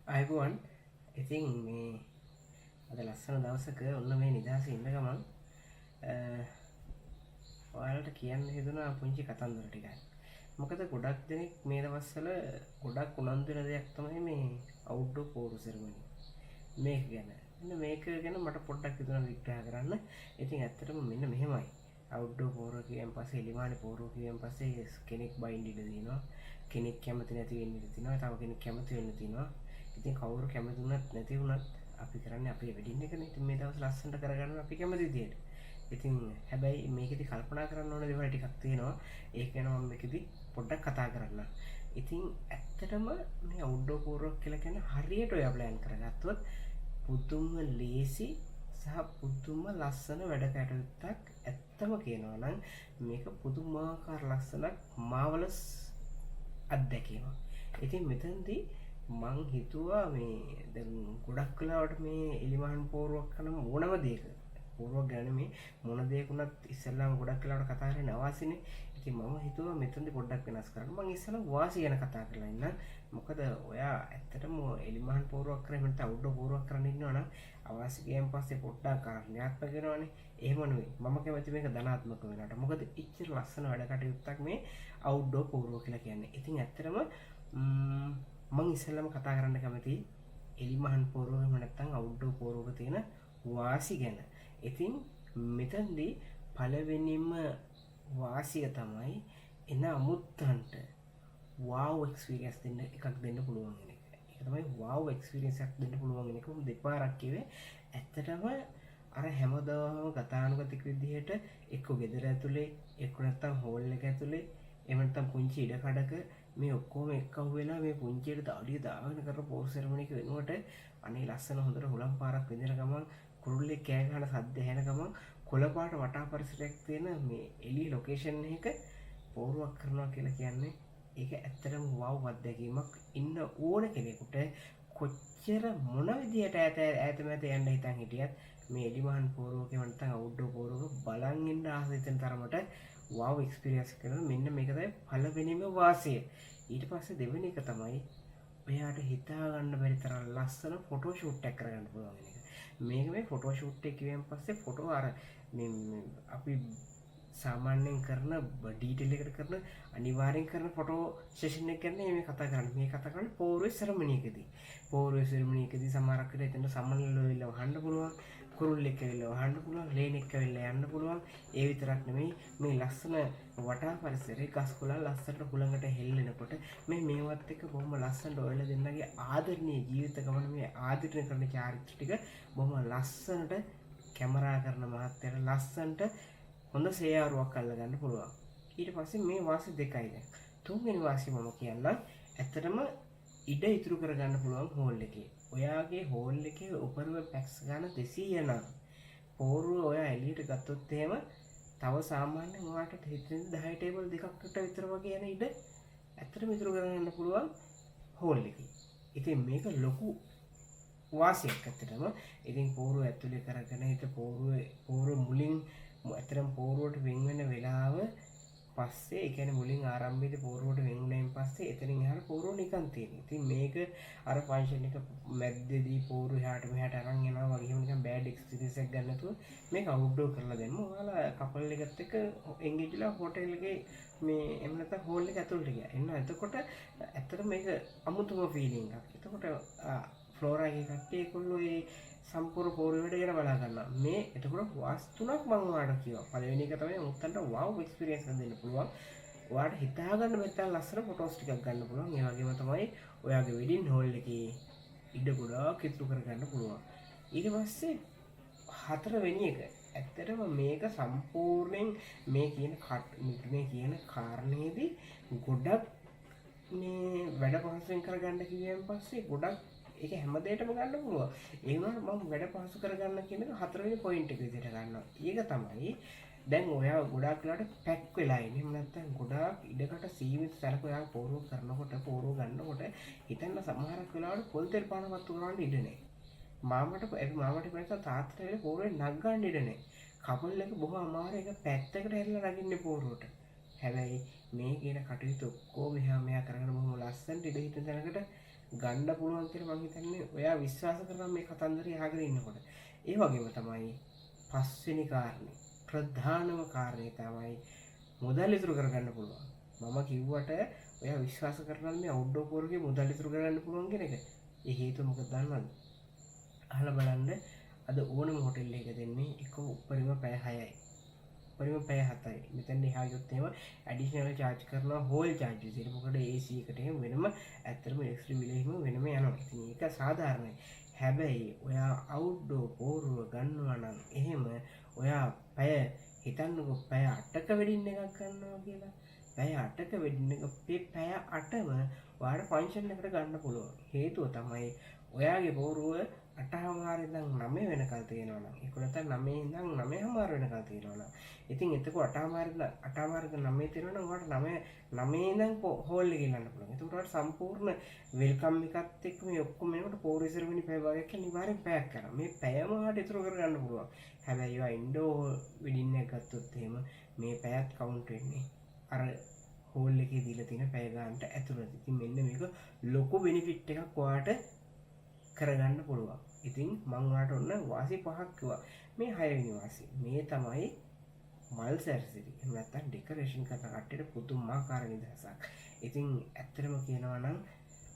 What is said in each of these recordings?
අයිබුවන් ඉතින් මේ අද ලස්සන දවසක ඔන්න මේ නිදහස ඉන්න ගමන් ඔයාලට කියන්න හිතුණා පුංචි කතන්දර ටිකක්. මොකද ගොඩක් දෙනෙක් මේ දවස්වල ගොඩක් උනන්දු වෙන දෙයක් තමයි මේ අවුට්ඩෝර් පෝරු සෙරමනි. මේක ගැන. මෙන්න මේක ගැන මට පොඩ්ඩක් හිතුණා විග්‍රහ කරන්න. ඉතින් ඇත්තටම මෙන්න මෙහෙමයි. අවුට්ඩෝර් පෝරුව කියන් පස්සේ එලිමානේ පෝරුව කියන් පස්සේ කෙනෙක් බයින්ඩ් ඉඩ දිනවා. කෙනෙක් කැමති නැති වෙන්න ඉඩ තියෙනවා. තව කෙනෙක් කැමති වෙන්න තියෙනවා. ඉතින් කවුරු කැමති වුණත් නැති වුණත් අපි කරන්නේ අපේ වෙඩින් එකනේ. ඉතින් මේ දවස් ලස්සනට කරගන්න අපි කැමති විදියට. ඉතින් හැබැයි මේකෙදි කල්පනා කරන්න ඕන දේවල් ටිකක් තියෙනවා. ඒක ගැන මම මේකෙදි පොඩ්ඩක් කතා කරන්න. ඉතින් ඇත්තටම මේ අවුට්ඩෝර් පෝරුවක් කියලා කියන්නේ හරියට ඔයා ප්ලෑන් කරගත්තොත් පුදුම ලේසි සහ පුදුම ලස්සන වැඩ කටයුත්තක්. ඇත්තම කියනවා නම් මේක පුදුමාකාර ලස්සනක් මාවලස් අත්දැකීමක්. ඉතින් මෙතනදී මං හිතුවා මේ දැන් ගොඩක් වෙලාවට මේ එලිමහන් පෝරුවක් කරන මොනම දෙයක පෝරුවක් ගැන මේ මොන දෙයකුණත් ඉස්සෙල්ලාම ගොඩක් වෙලාවට කතා කරන්නේ අවාසිනේ. ඉතින් මම හිතුවා මෙතනදී පොඩ්ඩක් වෙනස් කරන්න. මං ඉස්සෙල්ලා වාසි ගැන කතා කරලා ඉන්නම්. මොකද ඔයා ඇත්තටම එලිමහන් පෝරුවක් කරගෙන නැත්නම් අවුට්ඩෝර් පෝරුවක් කරන්න ඉන්නවා නම් අවාසි ගියන් පස්සේ පොඩ්ඩක් ඥාත්මක වෙනවනේ. එහෙම නෙවෙයි. මම කැමති මේක ධනාත්මක වෙනවට. මොකද ඉච්චර ලස්සන වැඩ කටයුත්තක් මේ අවුට්ඩෝර් පෝරුව කියලා කියන්නේ. ඉතින් ඇත්තටම මං ඉස්සෙල්ලාම කතා කරන්න කැමති එලිමහන් පෝරුවම නැත්තම් අවුට්ඩෝර් පෝරුවක තියෙන වාසි ගැන. ඉතින් මෙතනදී පළවෙනිම වාසිය තමයි එන අමුත්තන්ට wow experience දෙන්න එකක් දෙන්න පුළුවන් වෙන එක. ඒක තමයි wow experience එකක් දෙන්න පුළුවන් වෙන එක. මම දෙපාරක් කිව්වේ. ඇත්තටම අර හැමදාම ගතානුගතික විදිහට එක්ක ගෙදර ඇතුලේ එක්ක නැත්තම් හෝල් එක ඇතුලේ එහෙම නැත්තම් පුංචි ඉඩ කඩක මේ ඔක්කොම එක්කහුව වෙලා මේ පුංචියට දාඩිය දාගෙන කරන පෝර් සෙරමනි එක වෙනුවට අනේ ලස්සන හොඳට හුලම් පාරක් විඳින ගමන් කුරුල්ලෙක් කෑ ගහන සද්ද ඇහෙන ගමන් කොළ පාට වටා පරිසරයක් තියෙන මේ එළිය ලොකේෂන් එක පෝරුවක් කරනවා කියලා කියන්නේ ඒක ඇත්තටම වව් අත්දැකීමක්. ඉන්න ඕන කෙනෙකුට කොච්චර මොන විදියට ඈත මැද යන්න හිතන් හිටියත් මේ එලිමහන් පෝරුවක නැත්නම් අවුට්ඩෝර් පෝරුවක බලන් ඉන්න ආස හිතෙන තරමට wow experience කරන මෙන්න මේක තමයි පළවෙනිම වාසිය. ඊට පස්සේ දෙවෙනි එක තමයි ඔයාට හිතා ගන්න බැරි තරම් ලස්සන ෆොටෝ ෂූට් එකක් කරගන්න පුළුවන් වෙන එක. මේක මේ ෆොටෝ ෂූට් එක කිව්වන් පස්සේ ෆොටෝ අර මේ අපි සාමාන්‍යයෙන් කරන ඩීටේල් එකකට කරන අනිවාර්යෙන් කරන ෆොටෝ සෙෂන් එක ගැන මේ කතා කරන්නේ. මේ කතා කරන්නේ පෝරුවේ සෙරමනි එකදී. පෝරුවේ සෙරමනි එකදී සමහරක් වෙලාවට එතන සමනලෝ වෙලා වහන්න පුළුවන්. කුරුල්ලෙක් ඇවිල්ලා වහන්න පුළුවන්. ලේනෙක් ඇවිල්ලා යන්න පුළුවන්. ඒ විතරක් නෙමෙයි මේ ලස්සන වටා පරිසරයේ ගස් කොළන් ලස්සනට හුලඟට හෙල්ලෙනකොට මේවත් එක්ක බොහොම ලස්සනට ඔයලා දෙන්නගේ ආදරණීය ජීවිත ගමන මේ ආදරණය කරන චාරිත්‍ර ටික බොහොම ලස්සනට කැමරා කරන මහත්තයාට ලස්සනට හොඳ සේයාරුවක් අල්ලගන්න පුළුවන්. ඊට පස්සේ මේ වාසි දෙකයි දැන්. තුන්වෙනි වාසිය මම කියන්නම්. ඇත්තටම ඉඩ ඉතුරු කරගන්න පුළුවන් හෝල් එකේ. ඔයාගේ හෝල් එකේ උපරිම පැක්ස් ගන්න 200 නම් පෝරුව ඔයා එළියට ගත්තොත් එහෙම තව සාමාන්‍යයෙන් ඔයාට හිතෙන් 10 ටේබල් දෙකකට විතර වගේ යන ඉඩ ඇත්තටම ඉතුරු කරගන්න පුළුවන් හෝල් එකේ. ඉතින් මේක ලොකු වාසියක් ඇත්තටම. ඉතින් පෝරුව ඇතුලේ කරගෙන හිට පෝරුව මුලින් ඇතරම් පෝරුවට වෙන් වෙන වෙලාව පස්සේ ඒ කියන්නේ මුලින් ආරම්භයේදී පෝරුවට වෙන් වුණායින් පස්සේ එතනින් එහාට පෝරුව නිකන් තියෙනවා. ඉතින් මේක අර ෆන්ක්ෂන් එක මැද්දේදී පෝරුව එහාට මෙහාට අරන් යනවා වගේම නිකන් බෑඩ් එක්ස්පීරියන්ස් එකක් ගන්න නැතුව මේක අවුට්ඩෝර් කරලා දැම්ම. ඔයාලා කපල් එකත් එක්ක එන්ගේජ් වෙලා හෝටල් එකේ මේ එහෙම නැත්නම් හෝල් එක ඇතුළට ගියා. එන්න එතකොට ඇත්තටම මේක අමුතුම ෆීලිං එකක්. එතකොට ෆ්ලෝරා එකේ කට්ටිය ඒගොල්ලෝ ඒ සම්පූර්ණ පෝරුව වැඩ ගැන බලා ගන්නවා. මේ එතකොට වාස් තුනක් මම ඔයාලට කියනවා. පළවෙනි එක තමයි මුත්තන්ට wow experience එක දෙන්න පුළුවන්. ඔයාලට හිතා ගන්න බැත්තම් ලස්සන ෆොටෝස් ටිකක් ගන්න පුළුවන්. ඒ වගේම තමයි ඔයාගේ වෙඩින් හෝල් එකේ ඉඩ ගොඩාක් ඉතුරු කරගන්න පුළුවන්. ඊට පස්සේ හතරවෙනි එක ඇත්තටම මේක සම්පූර්ණයෙන් මේ කියන කාරණේදී ගොඩක් මේ වැඩ පහසුවෙන් කරගන්න කිව්වන් පස්සේ ගොඩක් ඒක හැම දෙයකටම ගන්න පුළුවන්. ඒ වුණාට මම වැඩ පහසු කරගන්න කියන එක හතරවෙනි පොයින්ට් එක විදිහට ගන්නවා. ඒක තමයි දැන් ඔයා ගොඩාක් වෙලාවට පැක් වෙලා ඉන්නේ. එහෙම නැත්නම් ගොඩාක් ඉඩකට සීමිත තැනක ඔයා පෝරුව කරනකොට පෝරුව ගන්නකොට හිතන්න සමහරක් වෙලාවට පොල් තෙල් පාන වත්තු කරන්න ඉඩ නැහැ. මාමට වෙනස තාත්තට වෙලේ පෝරුවේ නග ගන්න ඉඩ නැහැ. කපල් එක බොහොම අමාරු එක පැත්තකට හැරිලා නගින්නේ පෝරුවට. හැබැයි මේ කියන කටයුතු ඔක්කොම මෙහා මෙහා කරගෙන බොහොම ලස්සනට ඉඳ හිටන තැනකට ගන්න පුළුවන් කියලා මම හිතන්නේ ඔයා විශ්වාස කරනවා මේ කතන්දරය අහගෙන ඉන්නකොට. ඒ වගේම තමයි පස්වෙනි කාරණේ ප්‍රධානම කාරණේ තමයි මුදල් ඉතුරු කරගන්න පුළුවන්. මම කිව්වට ඔයා විශ්වාස කරනවා මේ අවුට්ඩෝර් කෝරුගේ මුදල් ඉතුරු කරගන්න පුළුවන් කියන එක. ඒ හේතුව මොකක්ද දන්නවද? අහලා බලන්න අද ඕනම හොටෙල් එකක දෙන්නේ එක උපරිම පැය 6යි. උපරිම පැය 7යි. මෙතන එහා ගියොත් එහෙම ඇඩිෂනල් charge කරනවා හෝල් charges. ඒක මොකද AC එකට එහෙම වෙනම ඇත්තටම ඉලෙක්ට්‍රික් බිල එහෙම වෙනම යනවා. ඉතින් ඒක සාධාරණයි. හැබැයි ඔයා අවුට්ඩෝර් කෝරුව ගන්නවා නම් එහෙම ඔයා පැය හිතන්නකො පැය 8ක වෙඩින් එකක් ගන්නවා කියලා. පැය 8ක වෙඩින් එක පැය 8ම ඔයාලට ෆන්ක්ෂන් එකට ගන්න පුළුවන්. හේතුව තමයි ඔයාගේ පෝරුව 8:00 ඉඳන් 9 වෙනකල් තියෙනවා නම් ඒක නැත්නම් 9 ඉඳන් 9:00 වෙනකල් තියෙනවා නම් ඉතින් එතකොට 8:00 ඉඳන් 9 තියෙනවා නම් ඔයාලට 9 ඉඳන් හෝල් එකේ ඉන්න පුළුවන්. එතකොට ඔයාලට සම්පූර්ණ වෙල්කම් එකත් එක්ක මේ ඔක්කොම මේකට පෝරු රිසර්ව් පැය භාගයක් අනිවාර්යෙන් පැයක් කරනවා. මේ පැයම ඔයාලට ඉතුරු කරගන්න පුළුවන්. හැබැයි ඔයා ඉන්ඩෝ වෙඩින් එක ගත්තොත් එහෙම මේ පැයත් කවුන්ට් වෙන්නේ අර හෝල් එකේ දීලා තියෙන පැය ගන්නට ඇතුළත. ඉතින් මෙන්න මේක ලොකු බෙනිෆිට් එකක් ඔයාලට කරගන්න පුළුවන්. ඉතින් මං ඔයාලට ඔන්න වාසි 5ක් කිව්වා. මේ 6 වෙනි වාසිය. මේ තමයි මල් සැරසිලි. එහෙම නැත්නම් ඩෙකොරේෂන් කරන කට්ටියට පුදුමාකාර නිදහසක්. ඉතින් ඇත්තටම කියනවා නම්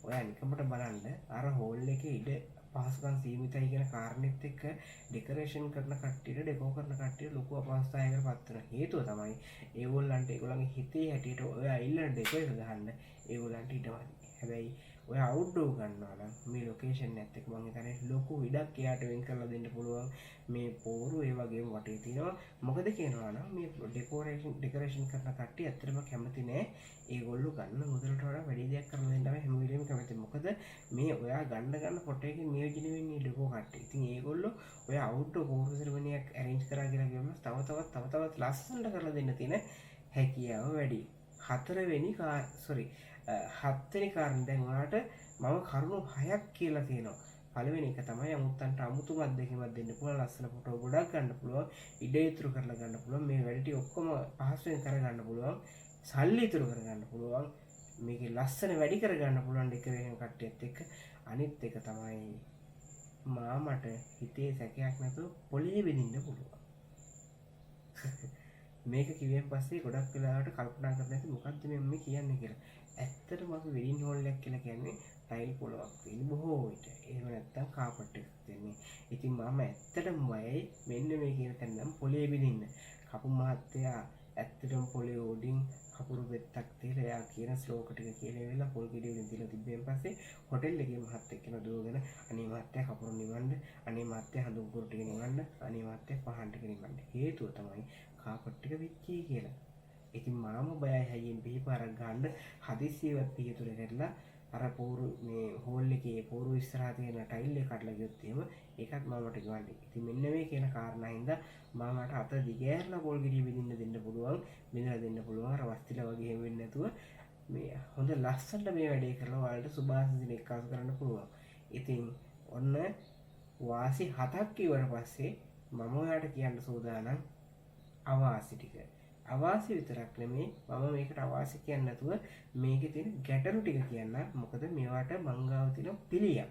ඔයා නිකමට බලන්න අර හෝල් එකේ ඉඩ පහසුකම් සීමිතයි කියන කාරණෙත් එක්ක ඩෙකොරේෂන් කරන කට්ටියට ඩෙකෝ කරන කට්ටියට ලොකු අපහසුතාවයකට පත් වෙන හේතුව තමයි ඒගොල්ලන්ගේ හිතේ හැටියට ඔයා ඉල්ලන ඩෙකෝ එක ගන්න ඒගොල්ලන්ට ඉඩමදි. හැබැයි ඔය අවුට්ඩෝර් ගන්නවා නම් මේ ලොකේෂන් එකත් එක්ක මම හිතන්නේ ලොකු ඉඩක් එයාට වෙන් කරලා දෙන්න පුළුවන්. මේ පෝරු ඒ වගේම වටේ තියෙනවා. මොකද කියනවා නම් මේ ඩෙකොරේෂන් කරන කට්ටිය ඇත්තටම කැමති නෑ ඒගොල්ලෝ ගන්න මුදලට වඩා වැඩි දෙයක් කරලා දෙන්න තමයි හැම වෙලෙම කැමති. මොකද මේ ඔයා ගන්න ෆොටෝ එකේ නියෝජනය වෙන්නේ ඩෙකෝ කට්ටිය. ඉතින් ඒගොල්ලෝ ඔය අවුට්ඩෝර් පෝරු සෙරමනියක් ඇරේන්ජ් කරා කියලා කියවම තව තවත් ලස්සනට කරලා දෙන්න තියෙන හැකියාව වැඩි. හත්වෙනි කාරණේ දැන් ඔයාලට මම කරුණු 6ක් කියලා තියෙනවා. පළවෙනි එක තමයි අමුත්තන්ට අමුතුම අත්දැකීමක් දෙන්න පුළුවන්. ලස්සන ෆොටෝ ගොඩක් ගන්න පුළුවන්. ඉඩ ඉතුරු කරලා ගන්න පුළුවන්. මේ වැඩ ටික ඔක්කොම පහසුවෙන් කරගන්න පුළුවන්. සල්ලි ඉතුරු කරගන්න පුළුවන්. මේකේ ලස්සන වැඩි කරගන්න පුළුවන් ඩෙකොරේෂන් කට්ටියත් එක්ක. අනිත් එක තමයි මාමට හිතේ සැකයක් නැතුව පොලියේ බෙදින්න පුළුවන්. මේක කිව්වෙන් පස්සේ ගොඩක් වෙලාවට කල්පනා කරලා ඉතින් මොකද්ද මේ කියන්නේ කියලා. ඇත්තටම අපි වෙඩින් හෝල් එකක් කියලා කියන්නේ ටයිල් පොලවක් වෙන්නේ බොහෝ විට. එහෙම නැත්නම් කාපට් එකක් දෙන්නේ. ඉතින් මම ඇත්තටම බයයි මෙන්න මේ කියන තැන නම් පොලේ බිනින්න. කපු මහත්තයා ඇත්තටම පොලේ උඩින් කපුරු බෙත්තක් තියලා එයා කියන ශ්ලෝක ටික කියලා වෙලා පොල් ගෙඩිය වලින් තියලා තිබ්බෙන් පස්සේ හොටෙල් එකේ මහත්තයෙක් කෙනා දුවගෙන අනේ මහත්තයා කපුරු නිවන්න, අනේ මහත්තයා හඳුන් කුරු ටික නිවන්න, අනේ මහත්තයා පහන් ටික නිවන්න. හේතුව තමයි කාපට් ටික විච්චි කියලා. ඉතින් මාම බයයි හැයියෙන් පිහිපාරක් ගන්න හදිස්සියවත් පිහිතුර කරලා අර පෝරු මේ හෝල් එකේ පෝරු ඉස්සරහා තියෙන ටයිල් එක කඩලා ගියොත් එහෙම ඒකත් මාමට ගවන්නේ. ඉතින් මෙන්න මේ කියන කාරණා හින්දා මාමට අත දිගෑරලා පොල් ගෙඩිය බෙදින්න දෙන්න පුළුවන්. බෙදලා දෙන්න පුළුවන්. අර වස්තිලා වගේ හැම වෙන්නේ නැතුව මේ හොඳ ලස්සනට මේ වැඩේ කරලා ඔයාලට සුභාසිත එක්කාසු කරන්න පුළුවන්. ඉතින් ඔන්න වාසි 7ක් කිව්වට පස්සේ මම ඔයාලට කියන්න සූදානම් අවාසි ටික. අවාසි විතරක් නෙමේ මම මේකට අවාසි කියන්නේ නැතුව මේකේ තියෙන ගැටලු ටික කියන්න. මොකද මේවට මංගාව තියෙන පිළියම්.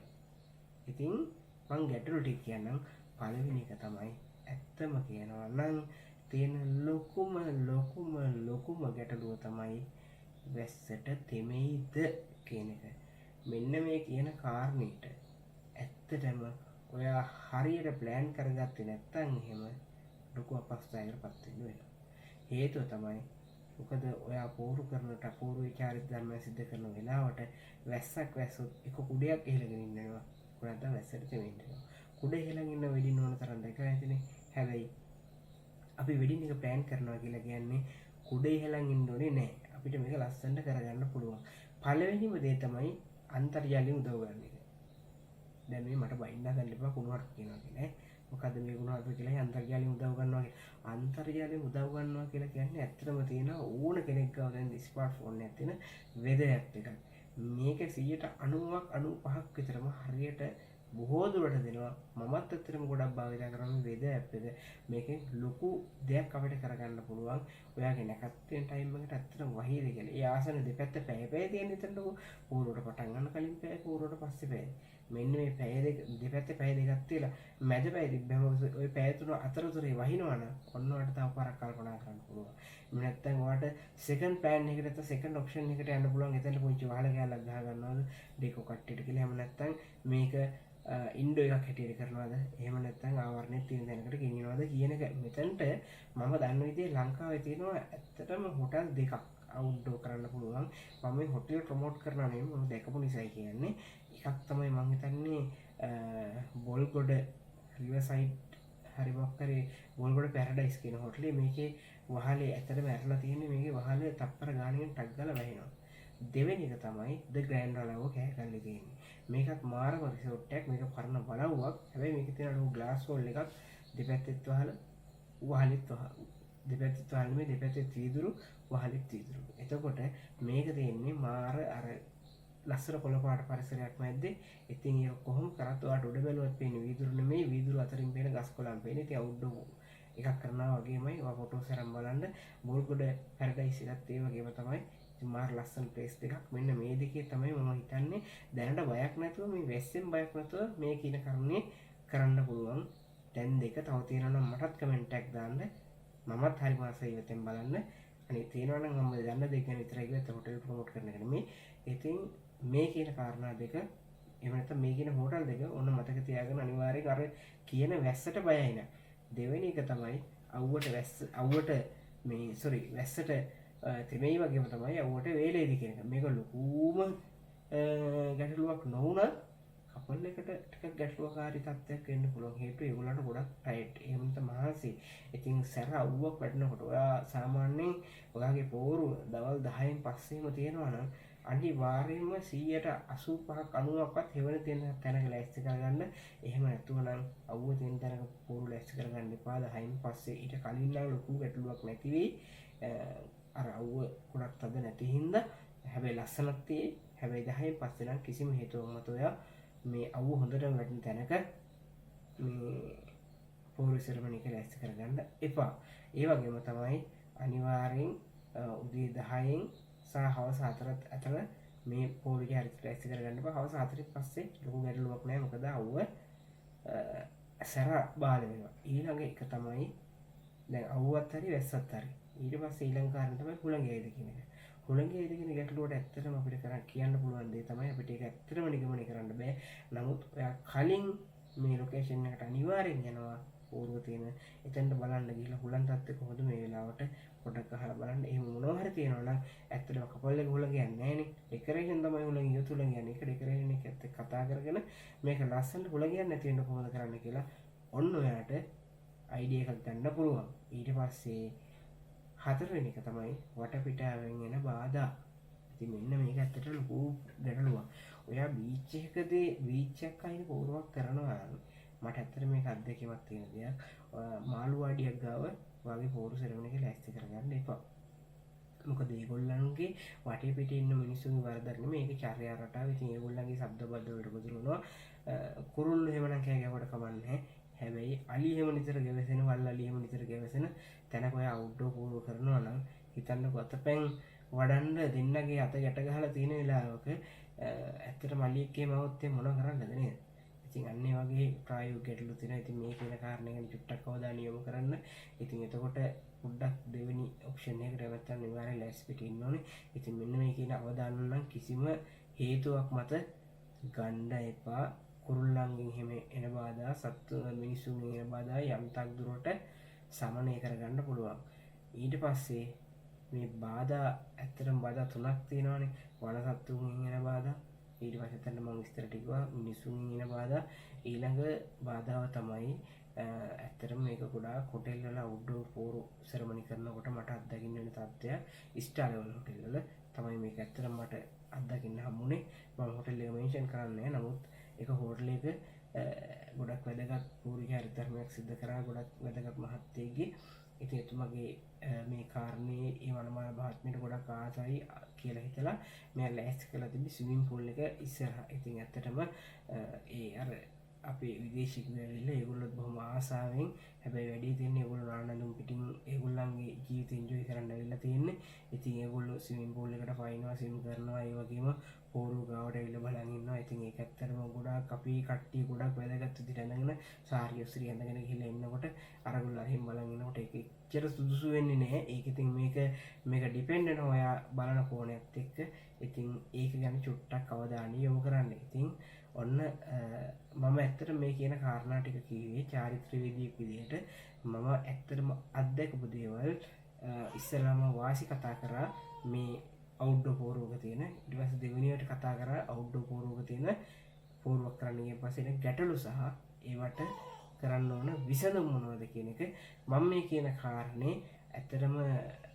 ඉතින් මං ගැටලු ටික කියන්නම්. පළවෙනි එක තමයි ඇත්තම කියනවා නම් තියෙන ලොකුම ගැටලුව තමයි වැස්සට තෙමෙයිද කියන එක. මෙන්න මේ කියන කාරණේට ඇත්තටම ඔයා හරියට ප්ලෑන් කරගත්තේ නැත්නම් එහෙම ලොකු අපහසුතාවයකට පත් වෙන්න වෙනවා. හේතුව තමයි මොකද ඔයා පෝරු කරනට පෝරු විචාරිත ධර්ම සිද්ධ කරන වෙලාවට වැස්සක් වැස්සොත් එක කුඩයක් එහෙලගෙන ඉන්නවා. කුඩක් තමයි වැස්සට තෙමෙන්නේ. කුඩ එහෙලගෙන ඉන්න වෙඩින් ඕන තරම් දැකලා ඇතිනේ. හැබැයි අපි වෙඩින් එක ප්ලෑන් කරනවා කියලා කියන්නේ කුඩ එහෙලන් ඉන්න ඕනේ නැහැ. අපිට මේක ලස්සනට කරගන්න පුළුවන්. පළවෙනිම දේ තමයි අන්තර්ජාලයෙන් උදව් ගන්න එක. දැන් මේ මට බයින්න ගන්න එපා කුණුහරුප කියනවා කියන්නේ. මොකද මේ කුණුහරුප කියලා අන්තර්ජාලයෙන් උදව් ගන්නවා කියන්නේ. අන්තර්ජාලයෙන් උදව් ගන්නවා කියලා කියන්නේ ඇත්තටම තියෙන ඕන කෙනෙක් ගාව දැන් ස්මාර්ට්ෆෝන් එකක් තියෙන වෙදයක් එකක්. මේක 90ක් 95ක් විතරම හරියට බොහෝ දුරට දෙනවා. මමත් ඇත්තටම ගොඩක් භාවිත කරන වෙද ඇප් එක. මේකෙන් ලොකු දෙයක් අපිට කරගන්න පුළුවන්. ඔයාගේ නැකත්තෙන් ටයිම් එකට ඇත්තටම වහීද කියලා. ඒ ආසන දෙපැත්ත පැය පැය තියෙන හිතන්නකෝ. පූර්වට පටන් ගන්න කලින් පැය, පූර්වට පස්සේ පැය. මෙන්න මේ පැය දෙක දෙපැත්තේ පැය දෙකක් තියලා මැද පැය තිබ්බම ওই පැය තුන අතරතුරේ වහිනවනම් ඔන්න ඔයාලට තව පාරක් කල්පනා කරන්න පුළුවන්. එහෙම නැත්නම් ඔයාලට සෙකන්ඩ් ප්ලෑන් එකකට නැත්නම් සෙකන්ඩ් ඔප්ෂන් එකට යන්න පුළුවන්. එතන පුංචි වහල කැලක් ගහ ගන්නවද ඩෙකෝ කට්ටියට කියලා. එහෙම නැත්නම් මේක ඉන්ඩෝ එකක් හැටියට කරනවද, එහෙම නැත්නම් ආවරණය තියෙන තැනකට ගෙනියනවද කියන එක. මෙතනට මම දන්න විදිහේ ලංකාවේ තියෙනවා ඇත්තටම හොටල් දෙකක් අවුට්ඩෝර් කරන්න පුළුවන්. මම මේ හොටෙල් ප්‍රොමෝට් කරනවා නෙමෙයි, මම දැකපු නිසායි කියන්නේ. එකක් තමයි මම හිතන්නේ බොල්ගොඩ රිවර්සයිඩ් හරි මොකක් හරි බොල්ගොඩ පැරඩයිස් කියන හොටලේ. මේකේ වහලේ ඇත්තටම ඇරලා තියෙන්නේ, මේකේ වහලේ තප්පර ගානකින් ටක් ගාලා වැහෙනවා. දෙවෙනි එක තමයි ද ග්‍රෑන්ඩ් රලවෝ කෑගල්ලේ තියෙන්නේ. මේකත් මාරම රිසෝට් එකක්. මේක පරණ බලව්වක්. හැබැයි මේකේ තියෙන ග්ලාස් වෝල් එකක් දෙපැත්තෙත් වහල වහලෙත් දෙපැත්තෙත් වහල නෙමෙයි, දෙපැත්තෙත් වීදුරු වහලෙත් වීදුරු. එතකොට මේක තියෙන්නේ මාර අර ලස්සන කොළ පාට පරිසරයක් මැද්දේ. ඉතින් ඒක කොහොම කරත් ඔයාලට උඩ බැලුවත් පේන්නේ වීදුරු නෙමෙයි, වීදුරු අතරින් පේන ගස් කොළන් පේන්නේ. ඉතින් අවුට්ඩෝර් එකක් කරනවා වගේමයි. ඔයා ෆොටෝස් අරන් බලන්න. බෝල්ගොඩ පැරඩයිස් එකත් ඒ වගේම තමයි. මාර ලස්සන ප්ලේස් දෙකක්. මෙන්න මේ දෙකේ තමයි මම හිතන්නේ දැනට බයක් නැතුව, මේ වැස්සෙන් බයක් නැතුව මේ කියන කරුණේ කරන්න පුළුවන්. දැන් දෙක තව තියෙනවා නම් මටත් කමෙන්ට් එකක් දාන්න. මමත් හරි මාසයි ඉවතෙන් බලන්න. අනේ තියෙනවා නම් මම දන්න දෙක ගැන විතරයි කියලා හොටෙල් ප්‍රොමෝට් කරන එක නෙමෙයි. ඉතින් මේ කියන කාරණා දෙක, එහෙම නැත්නම් මේ කියන හෝටල් දෙක ඔන්න මතක තියාගන්න අනිවාර්යෙන්. අර කියන වැස්සට බයයි නෑ. දෙවෙනි එක තමයි අවුවට වැස්සට තෙමෙයි වගේම තමයි අවුවට වේලේදී කියන එක. මේක ලොකුම ගැටලුවක් නොවුණත් කපල් එකට ටිකක් ගැටලුවකාරී තත්ත්වයක් වෙන්න පුළුවන්. හේතුව ඒගොල්ලන්ට ගොඩක් ටයර්ඩ්. එහෙම නැත්නම් මහන්සි. ඉතින් සැර අවුවක් වැටෙනකොට ඔයා සාමාන්‍යයෙන් ඔයාගේ පෝරු දවල් 10න් පස්සේම තියෙනවා නම් අනිවාර්යයෙන්ම 85%ක් 90%ක්වත් හෙවණ තියෙන තැනක ලෑස්ති කරගන්න. එහෙම නැතුව නම් අවුව තියෙන තැනක පෝරු ලෑස්ති කරගන්න එපා. 10න් පස්සේ ඊට කලින් නම් ලොකු ගැටලුවක් නැති වෙයි. අර අවුව ගොඩක් තද නැති හින්දා. හැබැයි ලස්සනක් තියෙයි. හැබැයි 10න් පස්සේ නම් කිසිම හේතුවක් මත ඔයා මේ අවුව හොඳටම වැටෙන තැනක මේ පෝරු සෙරමනි එක ලෑස්ති කරගන්න එපා. ඒ වගේම තමයි අනිවාර්යෙන් උදේ 10න් සහ හවස 4ත් අතර මේ පෝරු හරියට ලෑස්ති කරගන්න එපා. හවස 4න් පස්සේ ලොකු ගැටලුවක් නැහැ. මොකද අවුව සැර බාල වෙනවා. ඊළඟ එක තමයි දැන් අවුවත් හරි වැස්සත් හරි. ඊට පස්සේ ඊළඟ කාරණා තමයි හුළඟේද කියන එක. හුළඟේද කියන ගැටලුවට ඇත්තටම අපිට කියන්න පුළුවන් දේ තමයි, අපිට ඒක ඇත්තටම නිගමනය කරන්න බෑ. නමුත් ඔයා කලින් මේ ලොකේෂන් එකට අනිවාර්යෙන් යනවා. පෝරුව තියෙන එතනට බලන්න ගිහලා හුළං තත්ත්වය කොහොමද මේ වෙලාවට පොඩක් අහලා බලන්න. එහෙම මොනවා හරි තියෙනවා නම් ඇත්තටම කපල් එක හුළඟ යන්නේ නැහනේ. ඩෙකරේෂන් තමයි හුළඟ යොතු හුළඟ යන්නේ. ඒක ඩෙකරේෂන් එකත් එක්ක කතා කරගෙන මේක ලස්සනට හුළඟ යන්නේ නැති වෙන්න කොහොමද කරන්න කියලා ඔන්න ඔයාට අයිඩියා එකක් ගන්න පුළුවන්. ඊට පස්සේ හතරවෙනි එක තමයි වටපිටාවෙන් එන බාධා. ඉතින් මෙන්න මේක ඇත්තට ලොකු ගැටලුවක්. ඔයා බීච් එකකදී බීච් එකක් අයින පෝරුවක් කරනවා නම් මට ඇත්තට මේක අත්දැකීමක් තියෙන දෙයක්. මාළු වාඩියක් ගාව වගේ පෝරු සෙරමනි එක ලෑස්ති කරගන්න එපා. මොකද ඒගොල්ලන්ගේ වටේ පිටේ ඉන්න මිනිස්සුන්ගේ වරදක් නෙමෙයි. මේක චර්යා රටාව. ඉතින් ඒගොල්ලන්ගේ ශබ්ද බද්ද වලට ගොදුරු වෙනවා. කුරුල්ලෝ එහෙමනම් කෑ ගැහුවට කමන්නේ. හැබැයි අලි එහෙම නිතර ගැවසෙන, වල් අලි එහෙම නිතර ගැවසෙන තැනක ඔය අවුට්ඩෝර් පෝරු කරනවා නම් හිතන්නකෝ අතපැන් වඩන්න දෙන්නගේ අත ගැට ගහලා තියෙන වෙලාවක ඇත්තටම අලියෙක්ගේ මවුත් මොන කරන්නද නේද? ඉතින් අන්න ඒ වගේ ප්‍රායෝගික ගැටලු තියෙනවා. ඉතින් මේ කියන කාරණේ ගැන චුට්ටක් අවධානය යොමු කරන්න. ඉතින් එතකොට පොඩ්ඩක් දෙවෙනි ඔප්ෂන් එකට නැවත අනිවාර්යෙන් ලෑස්ති පිට ඉන්න ඕනේ. ඉතින් මෙන්න මේ කියන අවධානය නම් කිසිම හේතුවක් මත ගන්න එපා. කුරුල්ලන්ගෙන් එහෙම එන බාධා, සත්තු මිනිසුන්ගෙන් එන බාධා යම් තාක් දුරට සමනය කරගන්න පුළුවන්. ඊට පස්සේ මේ බාධා ඇත්තටම බාධා තුනක් තියෙනවානේ. වන සත්තුන්ගෙන් එන බාධා, ඊට පස්සේ තමයි මම විස්තර ටිකවා මිනිසුන්ගෙන් එන බාධා. ඊළඟ බාධාව තමයි ඇත්තටම මේක ගොඩාක් හොටෙල් වල අවුට්ඩෝර් පෝරු සෙරමනි කරනකොට මට අත්දකින්න වෙන තත්ත්වය ස්ටාර් ලෙවල් හොටෙල් වල තමයි මේක ඇත්තටම මට අත්දකින්න හම්බුනේ. මම හොටෙල් එක මෙන්ෂන් කරන්නේ නැහැ. නමුත් ඒක හෝටල් එක ගොඩක් වැදගත් පූර්වික හරිතර්මයක් සිද්ධ කරා ගොඩක් වැදගත් මහත්තයෙක්ගේ. ඉතින් එතුමගේ මේ කාරණේ ඒ වනමාන මහත්මියට ගොඩක් ආසයි කියලා හිතලා මම ලෑස්ති කරලා තිබි ස්විමින් pool එක ඉස්සරහා. ඉතින් ඇත්තටම ඒ අර අපේ විදේශිකයෝ ඇවිල්ලා ඒගොල්ලොත් බොහොම ආසාවෙන් හැබැයි වැඩි තියෙන්නේ ඒගොල්ලෝ නානඳුම් පිටින් ඒගොල්ලන්ගේ ජීවිතය එන්ජොයි කරන්න ඇවිල්ලා තියෙන්නේ. ඉතින් ඒගොල්ලෝ ස්විමින් pool එකට පයින්නවා, ස්විම් කරනවා, ඒ වගේම පෝරු ගාවට ඇවිල්ලා බලන් ඉන්නවා. ඉතින් ඒක ඇත්තටම ගොඩාක් අපි කට්ටිය ගොඩක් වැදගත් විදිහට ඇඳගෙන සාරිය උස්සිරිය ඇඳගෙන ගිහිල්ලා ඉන්නකොට අරගොල්ලෝ එහෙම බලන් ඉන්නකොට ඒක එච්චර සුදුසු වෙන්නේ නැහැ. ඒක ඉතින් මේක ඩිපෙන්ඩ් වෙනවා ඔයා බලන කෝණයත් එක්ක. ඉතින් ඒක ගැන චුට්ටක් අවධානය යොමු කරන්න. ඉතින් ඔන්න මම ඇත්තට මේ කියන කාරණා ටික කිව්වේ චාරිත්‍රවේදියෙක් විදිහට. මම ඇත්තටම අත්දැකපු දේවල් ඉස්සෙල්ලාම වාසි කතා කරා මේ අවුට්ඩෝර් පෝරුවක තියෙන. ඊට පස්සේ දෙවෙනියට කතා කරා අවුට්ඩෝර් පෝරුවක තියෙන පෝරුවක් කරන්න ගිය පස්සේ ගැටලු සහ ඒවට කරන්න ඕන විසඳුම් මොනවද කියන එක මම මේ කියන කාරණේ ඇත්තටම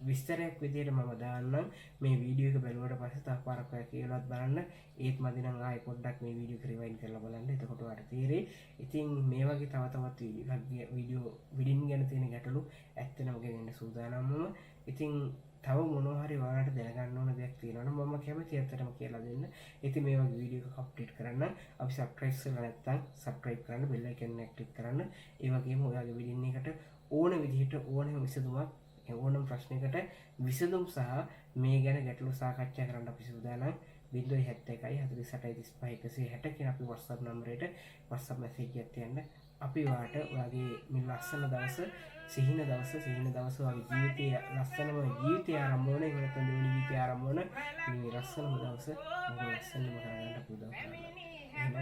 විස්තරයක් විදිහට මම දාන්නම්. මේ වීඩියෝ එක බැලුවට පස්සේ තව පාරක් ඔයා කියලාවත් බලන්න. ඒත් මදි නම් ආයෙ පොඩ්ඩක් මේ වීඩියෝ එක රිවයින්ඩ් කරලා බලන්න. එතකොට ඔයාලට තේරෙයි. ඉතින් මේ වගේ තවත් වීඩියෝ විඩින් ගැන තියෙන ගැටලු ඇත්තටම ගෙනෙන්න සූදානම්ම. ඉතින් තව මොනවා හරි ඔයාලට දැනගන්න ඕන දෙයක් තියෙනවා නම් මම කැමතියි ඇත්තටම කියලා දෙන්න. ඉතින් මේ වගේ වීඩියෝ එකක් අප්ඩේට් කරන්න අපි සබ්ස්ක්‍රයිබ් කරලා නැත්නම් සබ්ස්ක්‍රයිබ් කරන්න, බෙල් අයිකන් එක ක්ලික් කරන්න. ඒ වගේම ඔයාගේ විඩින් එකට ඕන විදිහට ඕනම විසඳුමක් ඕනම් ප්‍රශ්නයකට විසඳුම් සහ මේ ගැන ගැටලු සාකච්ඡා කරන්න අපි සූදානම්. 071 48 35 160 කියන අපේ WhatsApp නම්බරයට WhatsApp message එකක් තියන්න. අපි ඔයාට ඔයාගේ මේ ලස්සන දවස සිහින දවස වගේ ජීවිතයේ ලස්සනම ජීවිතය ආරම්භ වෙන එක නැත්නම් දෙවෙනි ජීවිතය ආරම්භ වෙන මේ ලස්සනම දවස ඔබ ලස්සනම කරගන්න පුදුම කරන්න. එහෙනම්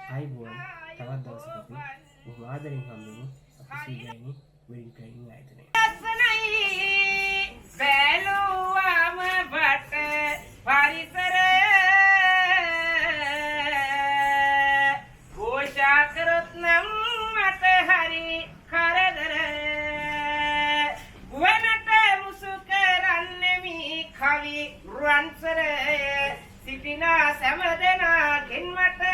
ආයිබෝන් තවත් දවසක අපි බොහොම ආදරෙන් හම්බෙමු. අපි සීගයිනි වෙඩින් ට්‍රේනින් ආයතනයේ. බැලුවම වට පරිසර ගෝෂා කරොත් නම් මට හරි කරදර වනට මුසු කරන්නේ මී කවි රුවන්සර සිටින සෑම දෙනාගෙන් මට